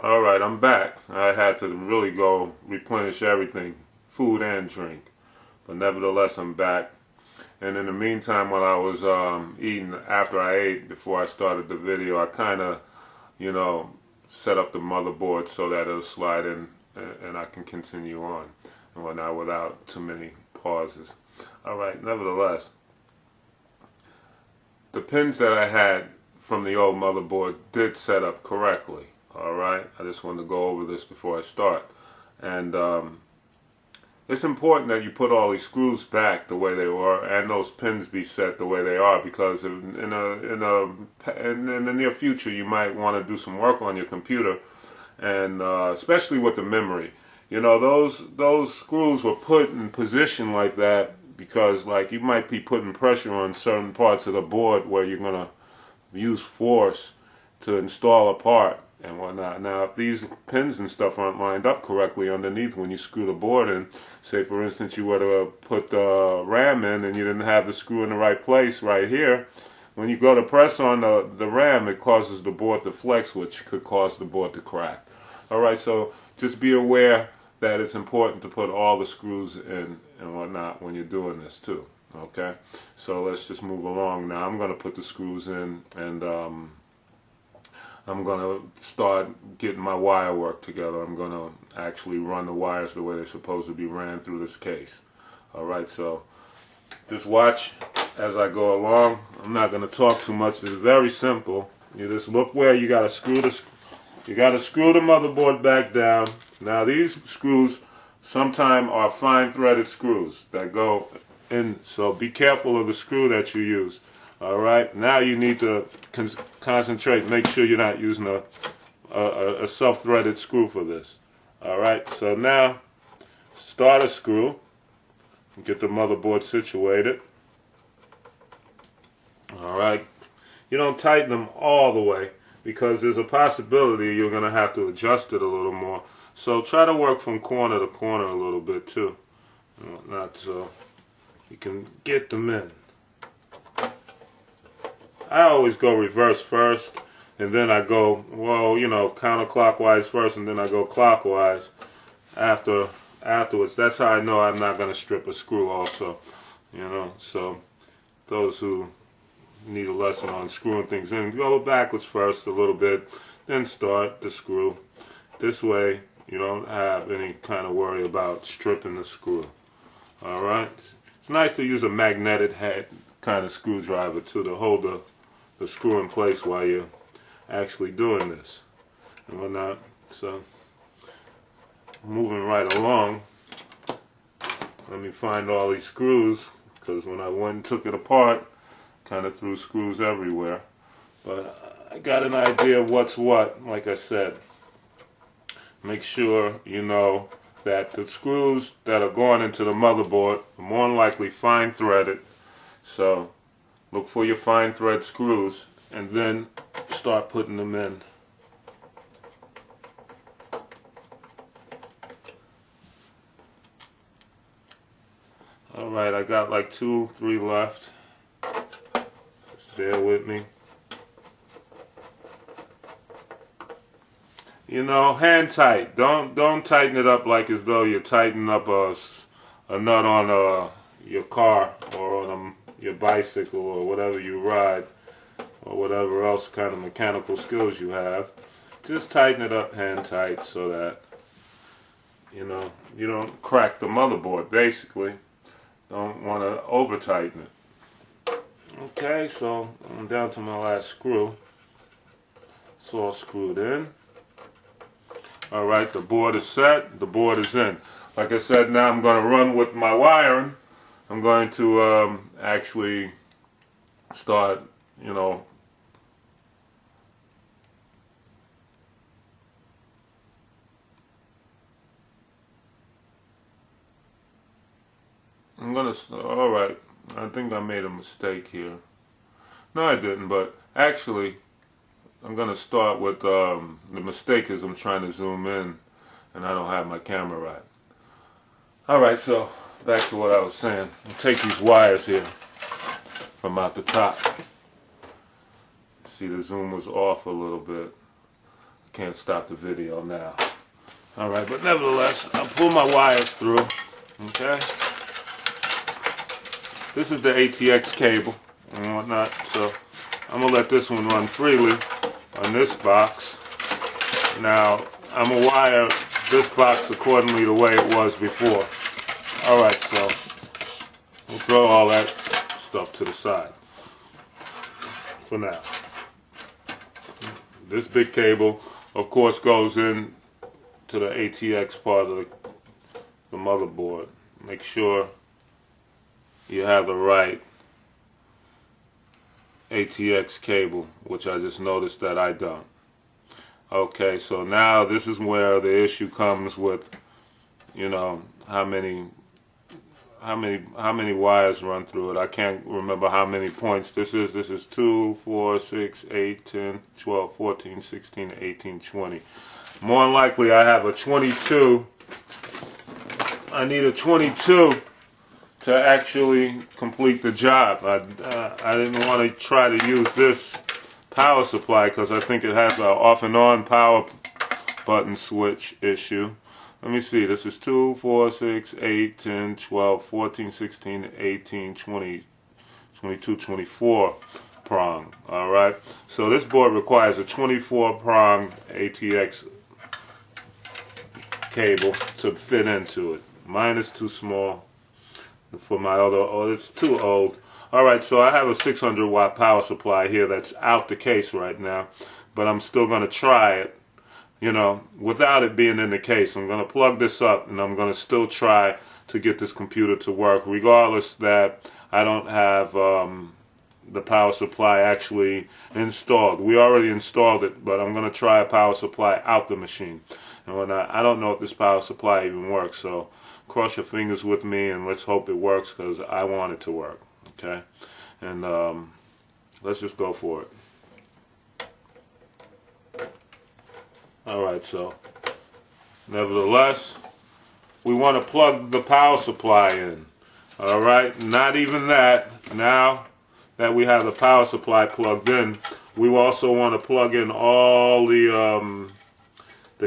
Alright, I'm back. I had to really go replenish everything, food and drink. But nevertheless, I'm back. And in the meantime, while I was eating, after I ate, before I started the video, I kind of, set up the motherboard so that it'll slide in and I can continue on and whatnot without too many pauses. Alright, nevertheless, the pins that I had from the old motherboard did set up correctly. Alright, I just wanted to go over this before I start. And it's important that you put all these screws back the way they were and those pins be set the way they are, because in the near future you might want to do some work on your computer, and especially with the memory. Those screws were put in position like that because you might be putting pressure on certain parts of the board where you're going to use force to install a part and whatnot. Now, if these pins and stuff aren't lined up correctly underneath when you screw the board in, say for instance you were to put the RAM in and you didn't have the screw in the right place right here, when you go to press on the RAM, it causes the board to flex, which could cause the board to crack. Alright, so just be aware that it's important to put all the screws in and whatnot when you're doing this too. Okay, so let's just move along now. I'm going to put the screws in, and I'm going to start getting my wire work together. I'm going to actually run the wires the way they're supposed to be ran through this case. Alright, so just watch as I go along. I'm not going to talk too much. It's very simple. You just look where you got to screw the motherboard back down. Now these screws sometimes are fine threaded screws that go in, so be careful of the screw that you use. Alright, now you need to concentrate, make sure you're not using a self-threaded screw for this. Alright, so now start a screw, get the motherboard situated. Alright, you don't tighten them all the way because there's a possibility you're going to have to adjust it a little more. So try to work from corner to corner a little bit too, and whatnot, so you can get them in. I always go reverse first, and then I go, counterclockwise first, and then I go clockwise afterwards. That's how I know I'm not going to strip a screw also, So those who need a lesson on screwing things in, go backwards first a little bit, then start the screw. This way you don't have any kind of worry about stripping the screw. Alright, it's nice to use a magnetic head kind of screwdriver too, to hold the screw in place while you're actually doing this and whatnot. So moving right along, let me find all these screws, because when I went and took it apart, kind of threw screws everywhere. But I got an idea of what's what. Like I said, make sure you know that the screws that are going into the motherboard are more than likely fine threaded. So look for your fine thread screws and then start putting them in. Alright, I got like 2, 3 left. Just bear with me. Hand tight. Don't tighten it up like as though you're tightening up a nut on your car or on your bicycle or whatever you ride, or whatever else kind of mechanical skills you have. Just tighten it up hand tight so that you don't crack the motherboard. Basically, don't want to over tighten it. Okay, so I'm down to my last screw. It's all screwed in. Alright, the board is set, the board is in. Like I said, now I'm going to run with my wiring. I'm going to actually start, I'm going to, alright, I think I made a mistake here. No, I didn't, but actually, I'm going to start with, the mistake is I'm trying to zoom in and I don't have my camera right. Alright, so back to what I was saying. I'll take these wires here from out the top. See, the zoom was off a little bit. can't stop the video now. Alright, but nevertheless, I'll pull my wires through. Okay? This is the ATX cable and whatnot, so I'm going to let this one run freely on this box. Now, I'm going to wire this box accordingly the way it was before. Alright, so we'll throw all that stuff to the side for now. This big cable, of course, goes in to the ATX part of the motherboard. Make sure you have the right ATX cable, which I just noticed that I don't. Okay, so now this is where the issue comes with, you know, how many wires run through it. I can't remember how many points this is. This is 2, 4, 6, 8, 10, 12, 14, 16, 18, 20. More than likely I have a 22. I need a 22 to actually complete the job. I didn't want to try to use this power supply because I think it has an off and on power button switch issue. Let me see, this is 2, 4, 6, 8, 10, 12, 14, 16, 18, 20, 22, 24 prong. Alright, so this board requires a 24 prong ATX cable to fit into it. Mine is too small for my other, it's too old. Alright, so I have a 600 watt power supply here that's out the case right now, but I'm still going to try it, you know, without it being in the case. I'm going to plug this up and I'm going to still try to get this computer to work, regardless that I don't have the power supply actually installed. We already installed it, but I'm going to try a power supply out the machine. And when I don't know if this power supply even works, so cross your fingers with me and let's hope it works because I want it to work. Okay? And let's just go for it. Alright, so nevertheless, we want to plug the power supply in. Alright, not even that. Now that we have the power supply plugged in, we also want to plug in all the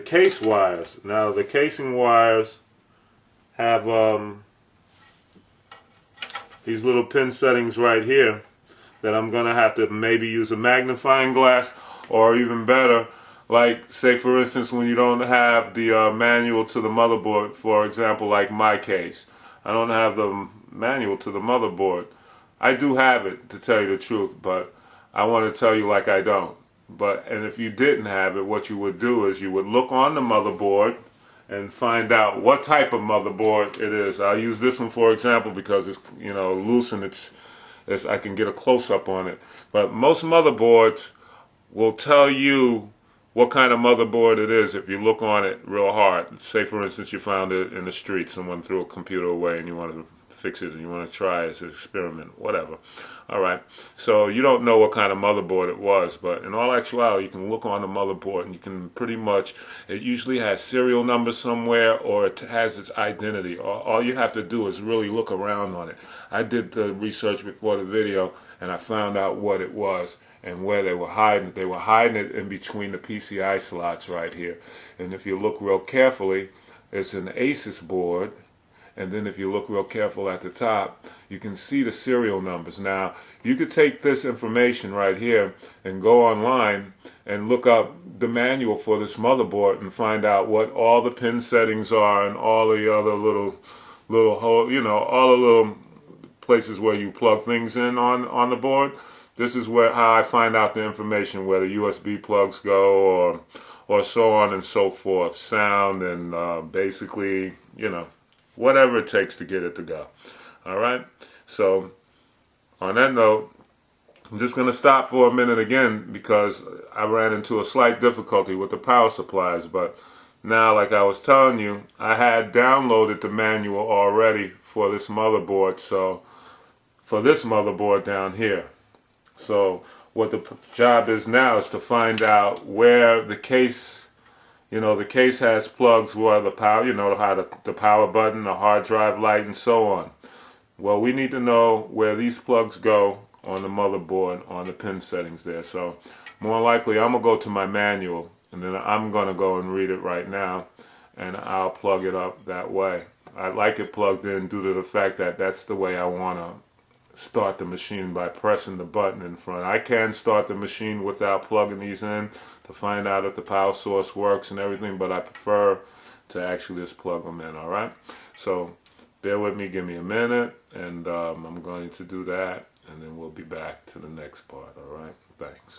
case wires. Now the casing wires have these little pin settings right here that I'm going to have to maybe use a magnifying glass, or even better, like say for instance when you don't have the manual to the motherboard, for example like my case. I don't have the manual to the motherboard. I do have it, to tell you the truth, but I want to tell you like I don't. And if you didn't have it, what you would do is you would look on the motherboard and find out what type of motherboard it is. I'll use this one for example because it's, you know, loose and it's I can get a close-up on it. But most motherboards will tell you what kind of motherboard it is if you look on it real hard. Say for instance you found it in the street, someone threw a computer away and you want to fix it and you want to try it as an experiment, whatever. Alright, so you don't know what kind of motherboard it was, but in all actuality you can look on the motherboard and you can pretty much, it usually has serial number somewhere or it has its identity. All you have to do is really look around on it. I did the research before the video and I found out what it was and where they were hiding it. They were hiding it in between the PCI slots right here. And if you look real carefully, it's an Asus board. And then if you look real careful at the top, you can see the serial numbers. Now, you could take this information right here and go online and look up the manual for this motherboard and find out what all the pin settings are and all the other little hole, you know, all the little places where you plug things in on the board. This is how I find out the information, where the USB plugs go or so on and so forth, sound and basically, you know, whatever it takes to get it to go. Alright, so on that note, I'm just going to stop for a minute again because I ran into a slight difficulty with the power supplies. But now, like I was telling you, I had downloaded the manual already for this motherboard, so for this motherboard down here. So what the job is now is to find out where the case, you know, the case has plugs where the power, you know, how the power button, the hard drive light, and so on. Well, we need to know where these plugs go on the motherboard, on the pin settings there. So more likely I'm going to go to my manual and then I'm going to go and read it right now, and I'll plug it up that way. I like it plugged in due to the fact that that's the way I want to start the machine, by pressing the button in front. I can start the machine without plugging these in to find out if the power source works and everything, but I prefer to actually just plug them in, alright? So bear with me, give me a minute, and I'm going to do that, and then we'll be back to the next part, alright? Thanks.